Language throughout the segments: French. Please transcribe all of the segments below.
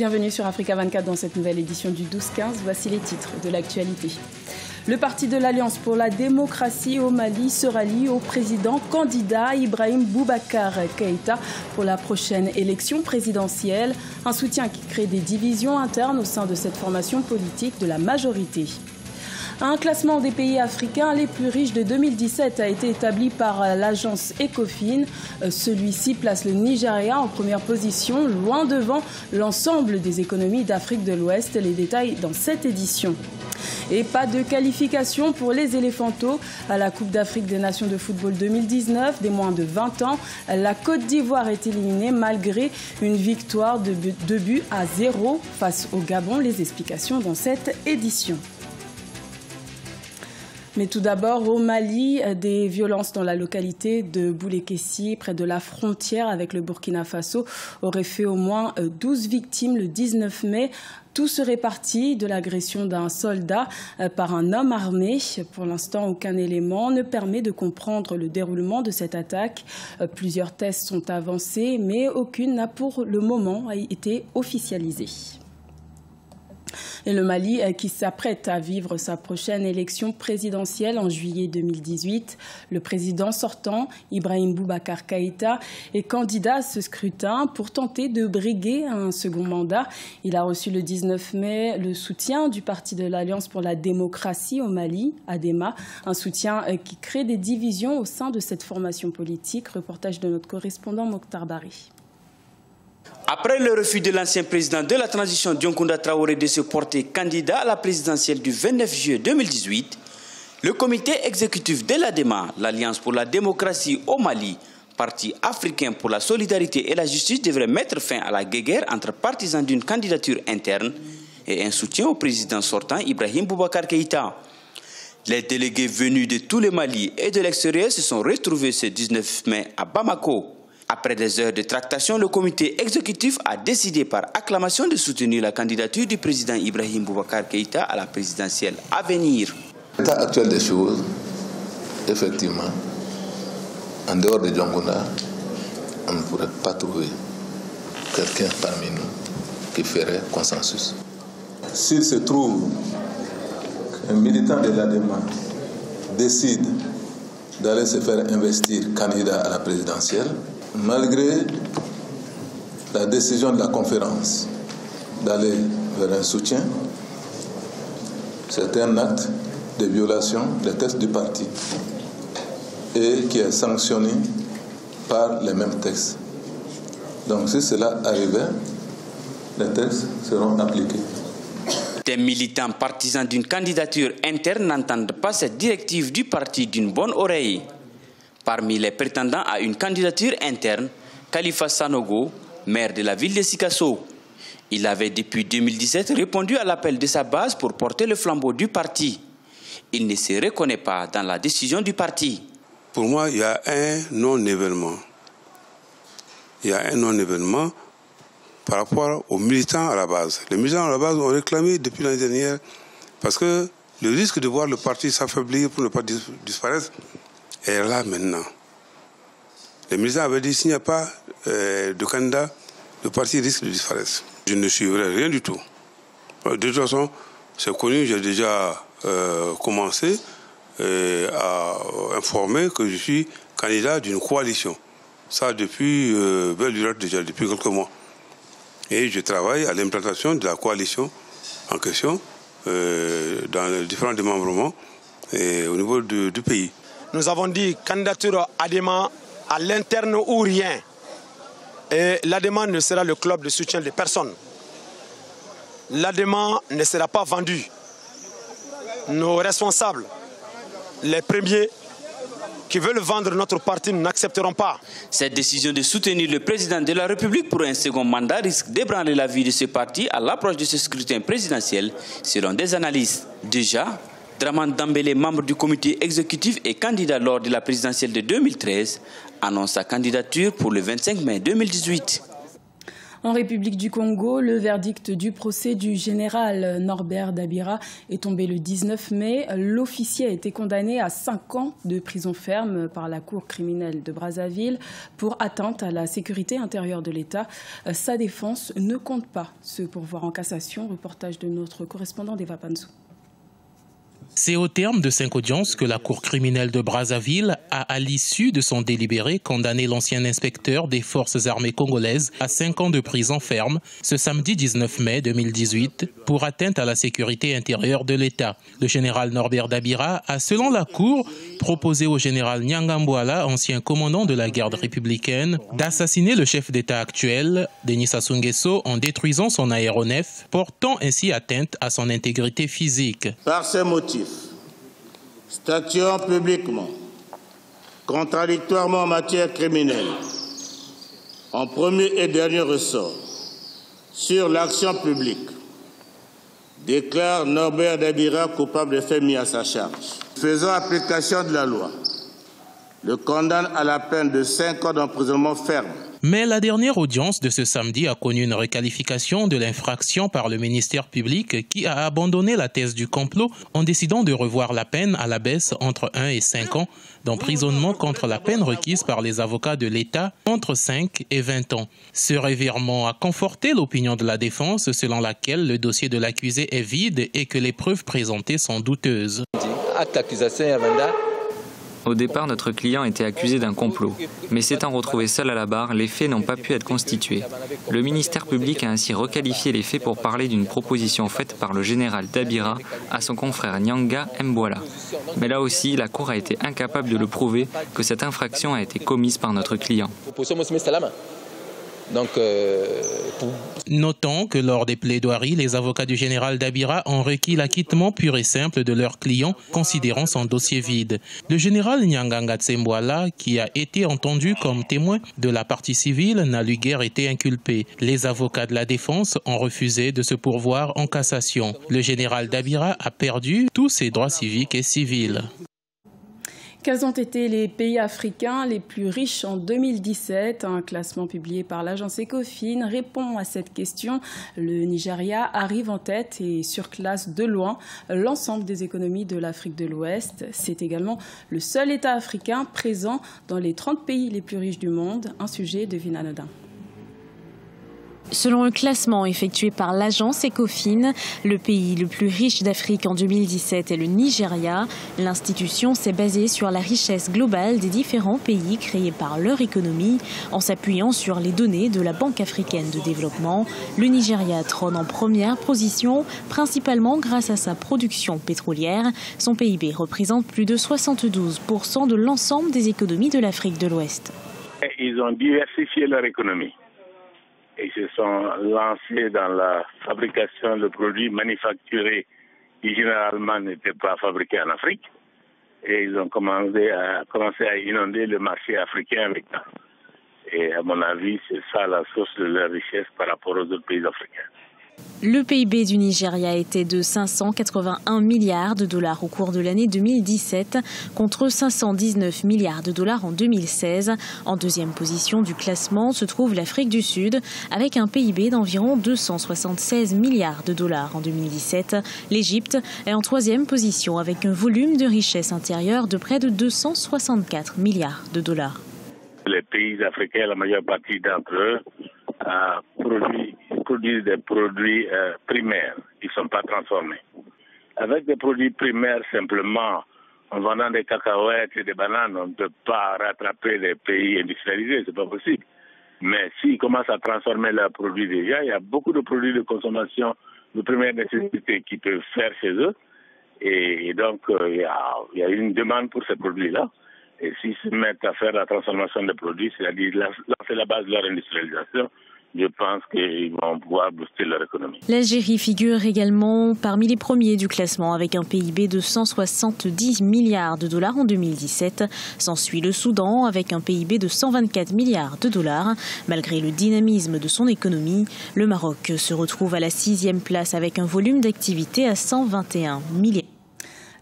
Bienvenue sur Africa 24 dans cette nouvelle édition du 12-15. Voici les titres de l'actualité. Le parti de l'Alliance pour la démocratie au Mali se rallie au président candidat Ibrahim Boubacar Keïta pour la prochaine élection présidentielle. Un soutien qui crée des divisions internes au sein de cette formation politique de la majorité. Un classement des pays africains les plus riches de 2017 a été établi par l'agence Ecofin. Celui-ci place le Nigeria en première position, loin devant l'ensemble des économies d'Afrique de l'Ouest. Les détails dans cette édition. Et pas de qualification pour les éléphantos à la Coupe d'Afrique des Nations de football 2019 des moins de 20 ans. La Côte d'Ivoire est éliminée malgré une victoire de 2-0 face au Gabon. Les explications dans cette édition. Mais tout d'abord, au Mali, des violences dans la localité de Boulekessi, près de la frontière avec le Burkina Faso, auraient fait au moins 12 victimes le 19 mai. Tout serait parti de l'agression d'un soldat par un homme armé. Pour l'instant, aucun élément ne permet de comprendre le déroulement de cette attaque. Plusieurs tests sont avancés, mais aucune n'a pour le moment été officialisée. Et le Mali qui s'apprête à vivre sa prochaine élection présidentielle en juillet 2018. Le président sortant, Ibrahim Boubacar Keïta, est candidat à ce scrutin pour tenter de briguer un second mandat. Il a reçu le 19 mai le soutien du parti de l'Alliance pour la démocratie au Mali, ADEMA, un soutien qui crée des divisions au sein de cette formation politique. Reportage de notre correspondant Mokhtar Bari. Après le refus de l'ancien président de la transition Dioncounda Traoré de se porter candidat à la présidentielle du 29 juillet 2018, le comité exécutif de l'ADEMA, l'Alliance pour la démocratie au Mali, parti africain pour la solidarité et la justice, devrait mettre fin à la guéguerre entre partisans d'une candidature interne et un soutien au président sortant Ibrahim Boubacar Keïta. Les délégués venus de tout le Mali et de l'extérieur se sont retrouvés ce 19 mai à Bamako. Après des heures de tractation, le comité exécutif a décidé par acclamation de soutenir la candidature du président Ibrahim Boubacar Keïta à la présidentielle à venir. L'état actuel des choses, effectivement, en dehors de Dioncounda, on ne pourrait pas trouver quelqu'un parmi nous qui ferait consensus. S'il se trouve qu'un militant de l'ADEMA décide d'aller se faire investir candidat à la présidentielle, malgré la décision de la conférence d'aller vers un soutien, c'est un acte de violation des textes du parti et qui est sanctionné par les mêmes textes. Donc si cela arrivait, les textes seront appliqués. Des militants partisans d'une candidature interne n'entendent pas cette directive du parti d'une bonne oreille. Parmi les prétendants à une candidature interne, Khalifa Sanogo, maire de la ville de Sikasso. Il avait depuis 2017 répondu à l'appel de sa base pour porter le flambeau du parti. Il ne se reconnaît pas dans la décision du parti. Pour moi, il y a un non-événement. Il y a un non-événement par rapport aux militants à la base. Les militants à la base ont réclamé depuis l'année dernière parce que le risque de voir le parti s'affaiblir pour ne pas disparaître est là maintenant. Les militants avaient dit s'il n'y a pas de candidat, le parti risque de disparaître. Je ne suivrai rien du tout. De toute façon, c'est connu, j'ai déjà commencé à informer que je suis candidat d'une coalition. Ça depuis belle durée déjà, depuis quelques mois. Et je travaille à l'implantation de la coalition en question dans les différents démembrements et au niveau du pays. Nous avons dit candidature ADEMA à l'interne ou rien. Et l'ADEMA ne sera le club de soutien de personne. L'ADEMA ne sera pas vendu. Nos responsables, les premiers qui veulent vendre notre parti, nous n'accepterons pas. Cette décision de soutenir le président de la République pour un second mandat risque d'ébranler la vie de ce parti à l'approche de ce scrutin présidentiel, selon des analystes. Déjà, Dramane Dambélé, membre du comité exécutif et candidat lors de la présidentielle de 2013, annonce sa candidature pour le 25 mai 2018. En République du Congo, le verdict du procès du général Norbert Dabira est tombé le 19 mai. L'officier a été condamné à 5 ans de prison ferme par la Cour criminelle de Brazzaville pour atteinte à la sécurité intérieure de l'État. Sa défense ne compte pas se pourvoir en cassation. Reportage de notre correspondant d'Eva Panzou. C'est au terme de 5 audiences que la Cour criminelle de Brazzaville a, à l'issue de son délibéré, condamné l'ancien inspecteur des forces armées congolaises à 5 ans de prison ferme ce samedi 19 mai 2018 pour atteinte à la sécurité intérieure de l'État. Le général Norbert Dabira a, selon la Cour, proposé au général Nyangambwala, ancien commandant de la garde républicaine, d'assassiner le chef d'État actuel, Denis Sassou Nguesso, en détruisant son aéronef, portant ainsi atteinte à son intégrité physique. Par ces motifs, statuant publiquement, contradictoirement en matière criminelle, en premier et dernier ressort, sur l'action publique, déclare Norbert Dabira coupable des faits mis à sa charge. Faisant application de la loi, le condamne à la peine de 5 ans d'emprisonnement ferme. Mais la dernière audience de ce samedi a connu une requalification de l'infraction par le ministère public qui a abandonné la thèse du complot en décidant de revoir la peine à la baisse entre 1 et 5 ans d'emprisonnement contre la peine requise par les avocats de l'État entre 5 et 20 ans. Ce revirement a conforté l'opinion de la défense selon laquelle le dossier de l'accusé est vide et que les preuves présentées sont douteuses. Au départ, notre client était accusé d'un complot, mais s'étant retrouvé seul à la barre, les faits n'ont pas pu être constitués. Le ministère public a ainsi requalifié les faits pour parler d'une proposition faite par le général Dabira à son confrère Nyanga Mbwala. Mais là aussi, la Cour a été incapable de le prouver que cette infraction a été commise par notre client. Notons que lors des plaidoiries, les avocats du général Dabira ont requis l'acquittement pur et simple de leur client, considérant son dossier vide. Le général Nyanganga Tsembwala, qui a été entendu comme témoin de la partie civile, n'a lui guère été inculpé. Les avocats de la défense ont refusé de se pourvoir en cassation. Le général Dabira a perdu tous ses droits civiques et civils. Quels ont été les pays africains les plus riches en 2017? Un classement publié par l'agence Ecofin répond à cette question. Le Nigeria arrive en tête et surclasse de loin l'ensemble des économies de l'Afrique de l'Ouest. C'est également le seul État africain présent dans les 30 pays les plus riches du monde. Un sujet de Vina Nodin. Selon un classement effectué par l'agence Ecofin, le pays le plus riche d'Afrique en 2017 est le Nigeria. L'institution s'est basée sur la richesse globale des différents pays créés par leur économie. En s'appuyant sur les données de la Banque africaine de développement, le Nigeria trône en première position, principalement grâce à sa production pétrolière. Son PIB représente plus de 72% de l'ensemble des économies de l'Afrique de l'Ouest. Ils ont diversifié leur économie. Ils se sont lancés dans la fabrication de produits manufacturés qui généralement n'étaient pas fabriqués en Afrique. Et ils ont commencé à inonder le marché africain avec ça. Et à mon avis, c'est ça la source de leur richesse par rapport aux autres pays africains. Le PIB du Nigeria était de 581 milliards de dollars au cours de l'année 2017 contre 519 milliards de dollars en 2016. En deuxième position du classement se trouve l'Afrique du Sud avec un PIB d'environ 276 milliards de dollars en 2017. L'Égypte est en troisième position avec un volume de richesse intérieure de près de 264 milliards de dollars. Les pays africains, la majeure partie d'entre eux, produisent des produits primaires. Ils ne sont pas transformés. Avec des produits primaires, simplement, en vendant des cacahuètes et des bananes, on ne peut pas rattraper les pays industrialisés. Ce n'est pas possible. Mais s'ils commencent à transformer leurs produits déjà, il y a beaucoup de produits de consommation de première nécessité qu'ils peuvent faire chez eux. Et donc, il y a une demande pour ces produits-là. Et s'ils se mettent à faire la transformation des produits, c'est-à-dire lancer la base de leur industrialisation, je pense qu'ils vont pouvoir booster leur économie. L'Algérie figure également parmi les premiers du classement avec un PIB de 170 milliards de dollars en 2017. S'ensuit le Soudan avec un PIB de 124 milliards de dollars. Malgré le dynamisme de son économie, le Maroc se retrouve à la 6e place avec un volume d'activité à 121 milliards.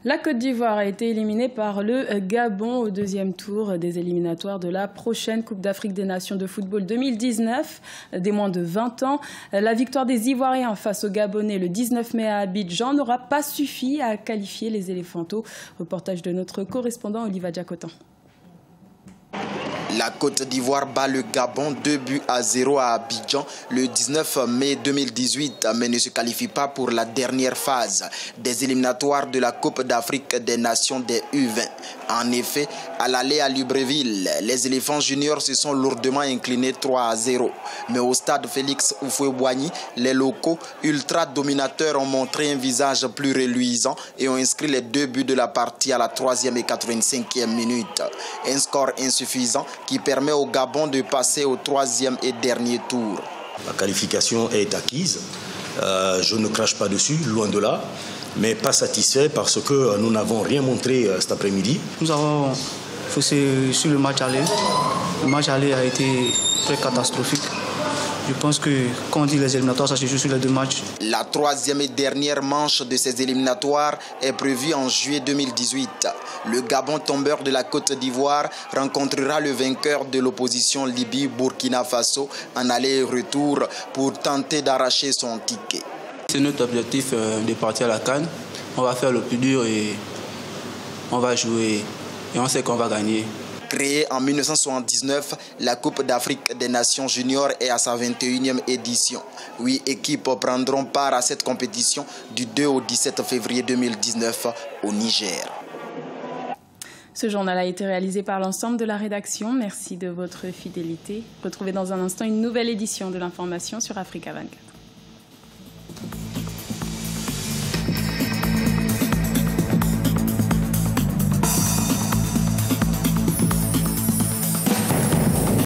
La Côte d'Ivoire a été éliminée par le Gabon au deuxième tour des éliminatoires de la prochaine Coupe d'Afrique des Nations de football 2019, des moins de 20 ans. La victoire des Ivoiriens face aux Gabonais le 19 mai à Abidjan n'aura pas suffi à qualifier les éléphantaux. Reportage de notre correspondant Oliva Diacotan. La Côte d'Ivoire bat le Gabon 2-0 à Abidjan le 19 mai 2018, mais ne se qualifie pas pour la dernière phase des éliminatoires de la Coupe d'Afrique des Nations des U20. En effet, à l'aller à Libreville, les éléphants juniors se sont lourdement inclinés 3-0. Mais au stade Félix Houphouët-Boigny, les locaux ultra-dominateurs ont montré un visage plus reluisant et ont inscrit les 2 buts de la partie à la 3e et 85e minute. Un score insuffisant qui permet au Gabon de passer au 3e et dernier tour. La qualification est acquise, je ne crache pas dessus, loin de là, mais pas satisfait parce que nous n'avons rien montré cet après-midi. Nous avons faussé sur le match aller. Le match aller a été très catastrophique. Je pense que quand on dit les éliminatoires, ça se joue sur les 2 matchs. La 3e et dernière manche de ces éliminatoires est prévue en juillet 2018. Le Gabon, tombeur de la Côte d'Ivoire, rencontrera le vainqueur de l'opposition Libye-Burkina Faso en aller-retour pour tenter d'arracher son ticket. C'est notre objectif de partir à la CAN. On va faire le plus dur et on va jouer et on sait qu'on va gagner. Créée en 1979, la Coupe d'Afrique des Nations juniors est à sa 21e édition. 8 équipes prendront part à cette compétition du 2 au 17 février 2019 au Niger. Ce journal a été réalisé par l'ensemble de la rédaction. Merci de votre fidélité. Retrouvez dans un instant une nouvelle édition de l'information sur Africa 24.